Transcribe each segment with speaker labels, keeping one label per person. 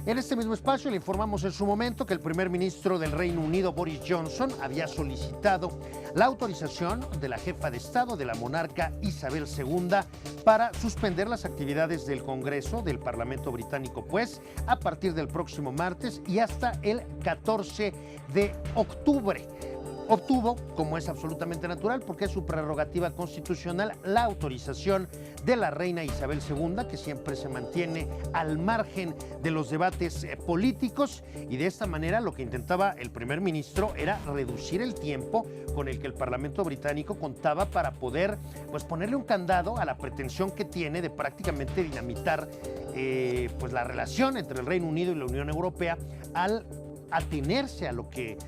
Speaker 1: En este mismo espacio le informamos en su momento que el primer ministro del Reino Unido, Boris Johnson, había solicitado la autorización de la jefa de Estado, de la monarca Isabel II, para suspender las actividades del Congreso, del Parlamento británico, pues, a partir del próximo martes y hasta el 14 de octubre. Obtuvo, como es absolutamente natural, porque es su prerrogativa constitucional, la autorización de la reina Isabel II, que siempre se mantiene al margen de los debates políticos, y de esta manera lo que intentaba el primer ministro era reducir el tiempo con el que el Parlamento británico contaba para poder, pues, ponerle un candado a la pretensión que tiene de prácticamente dinamitar pues la relación entre el Reino Unido y la Unión Europea al atenerse a lo que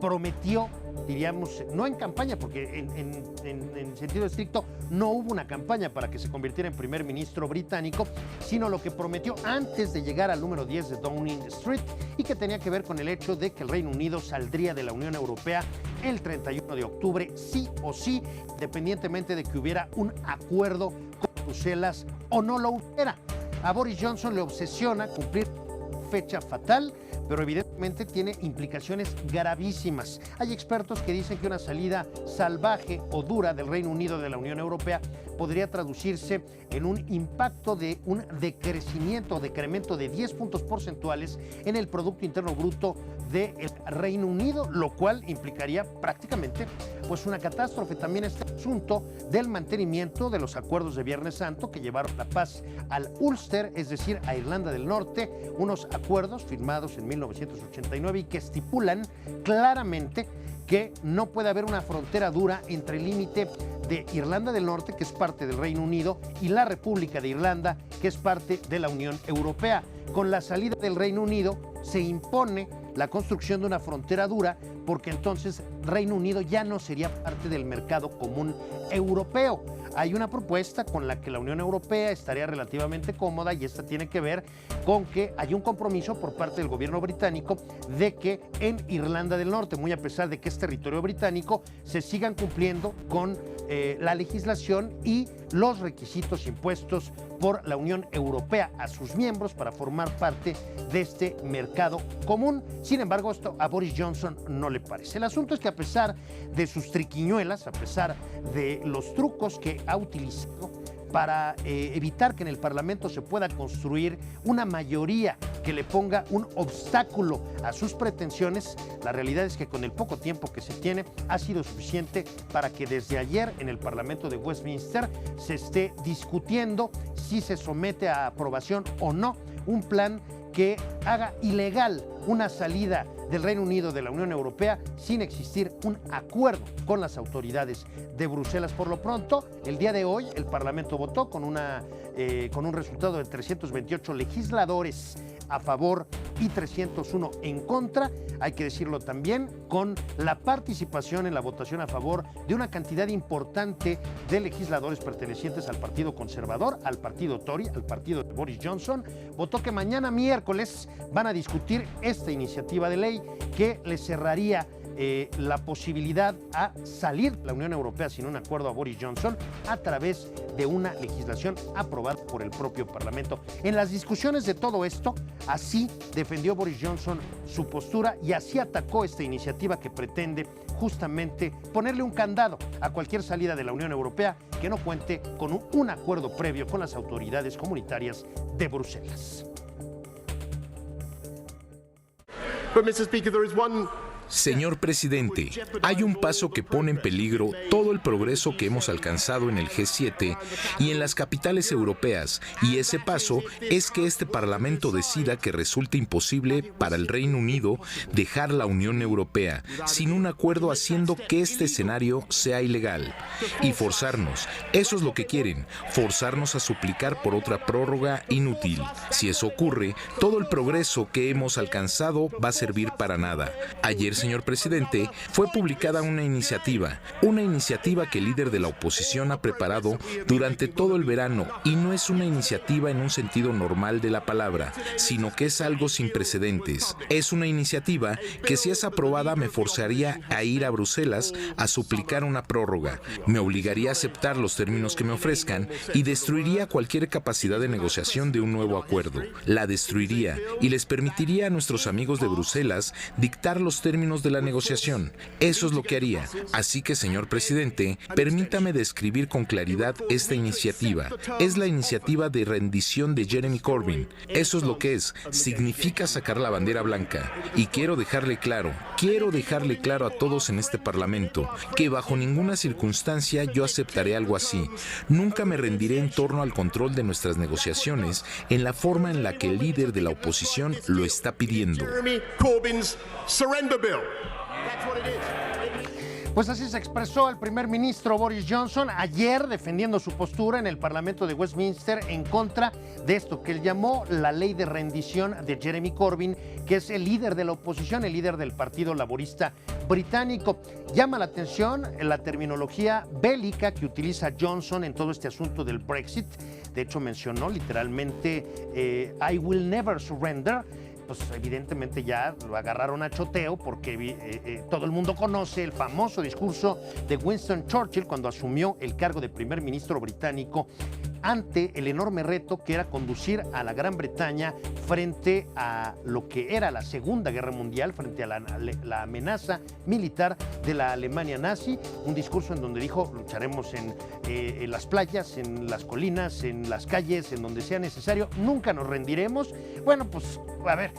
Speaker 1: prometió, diríamos, no en campaña, porque en sentido estricto no hubo una campaña para que se convirtiera en primer ministro británico, sino lo que prometió antes de llegar al número 10 de Downing Street, y que tenía que ver con el hecho de que el Reino Unido saldría de la Unión Europea el 31 de octubre, sí o sí, independientemente de que hubiera un acuerdo con Bruselas o no lo hubiera. A Boris Johnson le obsesiona cumplir fecha fatal, pero evidentemente tiene implicaciones gravísimas. Hay expertos que dicen que una salida salvaje o dura del Reino Unido de la Unión Europea podría traducirse en un impacto de un decrecimiento o decremento de 10 puntos porcentuales en el Producto Interno Bruto del Reino Unido, lo cual implicaría prácticamente, pues, una catástrofe. También este asunto del mantenimiento de los acuerdos de Viernes Santo que llevaron la paz al Ulster, es decir, a Irlanda del Norte, unos acuerdos firmados en 1989 y que estipulan claramente que no puede haber una frontera dura entre el límite de Irlanda del Norte, que es parte del Reino Unido, y la República de Irlanda, que es parte de la Unión Europea. Con la salida del Reino Unido se impone la construcción de una frontera dura, porque entonces Reino Unido ya no sería parte del mercado común europeo. Hay una propuesta con la que la Unión Europea estaría relativamente cómoda, y esta tiene que ver con que hay un compromiso por parte del gobierno británico de que en Irlanda del Norte, muy a pesar de que es territorio británico, se sigan cumpliendo con la legislación y los requisitos impuestos por la Unión Europea a sus miembros para formar parte de este mercado común. Sin embargo, esto a Boris Johnson no le parece. El asunto es que, a pesar de sus triquiñuelas, a pesar de los trucos que ha utilizado para evitar que en el Parlamento se pueda construir una mayoría que le ponga un obstáculo a sus pretensiones, la realidad es que con el poco tiempo que se tiene ha sido suficiente para que desde ayer en el Parlamento de Westminster se esté discutiendo si se somete a aprobación o no un plan que haga ilegal una salida del Reino Unido de la Unión Europea sin existir un acuerdo con las autoridades de Bruselas. Por lo pronto, el día de hoy el Parlamento votó con un resultado de 328 legisladores a favor y 301 en contra. Hay que decirlo también, con la participación en la votación a favor de una cantidad importante de legisladores pertenecientes al Partido Conservador, al Partido Tory, al partido de Boris Johnson. Votó que mañana miércoles van a discutir esta iniciativa de ley que le cerraría la posibilidad a salir de la Unión Europea sin un acuerdo a Boris Johnson a través de una legislación aprobada por el propio Parlamento. En las discusiones de todo esto, así defendió Boris Johnson su postura y así atacó esta iniciativa que pretende justamente ponerle un candado a cualquier salida de la Unión Europea que no cuente con un acuerdo previo con las autoridades comunitarias de Bruselas.
Speaker 2: But, Mr. Speaker, there is one
Speaker 3: Señor presidente, hay un paso que pone en peligro todo el progreso que hemos alcanzado en el G7 y en las capitales europeas, y ese paso es que este Parlamento decida que resulta imposible para el Reino Unido dejar la Unión Europea sin un acuerdo, haciendo que este escenario sea ilegal. Y forzarnos, eso es lo que quieren, forzarnos a suplicar por otra prórroga inútil. Si eso ocurre, todo el progreso que hemos alcanzado va a servir para nada. Ayer señor presidente, fue publicada una iniciativa que el líder de la oposición ha preparado durante todo el verano, y no es una iniciativa en un sentido normal de la palabra, sino que es algo sin precedentes. Es una iniciativa que, si es aprobada, me forzaría a ir a Bruselas a suplicar una prórroga, me obligaría a aceptar los términos que me ofrezcan y destruiría cualquier capacidad de negociación de un nuevo acuerdo. La destruiría y les permitiría a nuestros amigos de Bruselas dictar los términos de la negociación. Eso es lo que haría. Así que, señor presidente, permítame describir con claridad esta iniciativa. Es la iniciativa de rendición de Jeremy Corbyn. Eso es lo que es. Significa sacar la bandera blanca. Y quiero dejarle claro a todos en este Parlamento que bajo ninguna circunstancia yo aceptaré algo así. Nunca me rendiré en torno al control de nuestras negociaciones en la forma en la que el líder de la oposición lo está pidiendo.
Speaker 1: Pues así se expresó el primer ministro Boris Johnson ayer, defendiendo su postura en el Parlamento de Westminster en contra de esto que él llamó la ley de rendición de Jeremy Corbyn, que es el líder de la oposición, el líder del Partido Laborista británico. Llama la atención la terminología bélica que utiliza Johnson en todo este asunto del Brexit. De hecho, mencionó literalmente I will never surrender. Pues evidentemente ya lo agarraron a choteo porque todo el mundo conoce el famoso discurso de Winston Churchill cuando asumió el cargo de primer ministro británico ante el enorme reto que era conducir a la Gran Bretaña frente a lo que era la Segunda Guerra Mundial, frente a la amenaza militar de la Alemania nazi. Un discurso en donde dijo: lucharemos en las playas, en las colinas, en las calles, en donde sea necesario, nunca nos rendiremos. Bueno, pues a ver,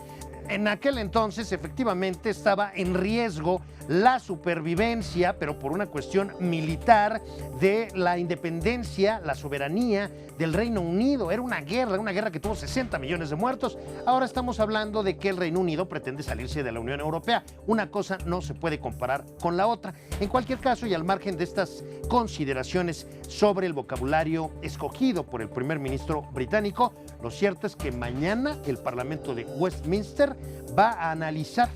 Speaker 1: en aquel entonces efectivamente estaba en riesgo la supervivencia, pero por una cuestión militar, de la independencia, la soberanía del Reino Unido. Era una guerra que tuvo 60 millones de muertos. Ahora estamos hablando de que el Reino Unido pretende salirse de la Unión Europea. Una cosa no se puede comparar con la otra. En cualquier caso, y al margen de estas consideraciones sobre el vocabulario escogido por el primer ministro británico, lo cierto es que mañana el Parlamento de Westminster va a analizar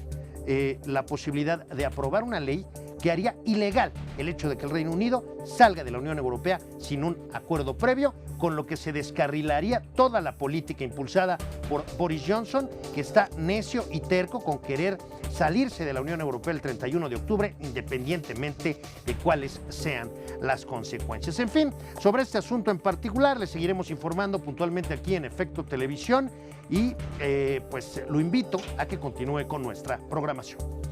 Speaker 1: la posibilidad de aprobar una ley que haría ilegal el hecho de que el Reino Unido salga de la Unión Europea sin un acuerdo previo, con lo que se descarrilaría toda la política impulsada por Boris Johnson, que está necio y terco con querer salirse de la Unión Europea el 31 de octubre, independientemente de cuáles sean las consecuencias. En fin, sobre este asunto en particular, les seguiremos informando puntualmente aquí en Efecto Televisión y pues lo invito a que continúe con nuestra programación.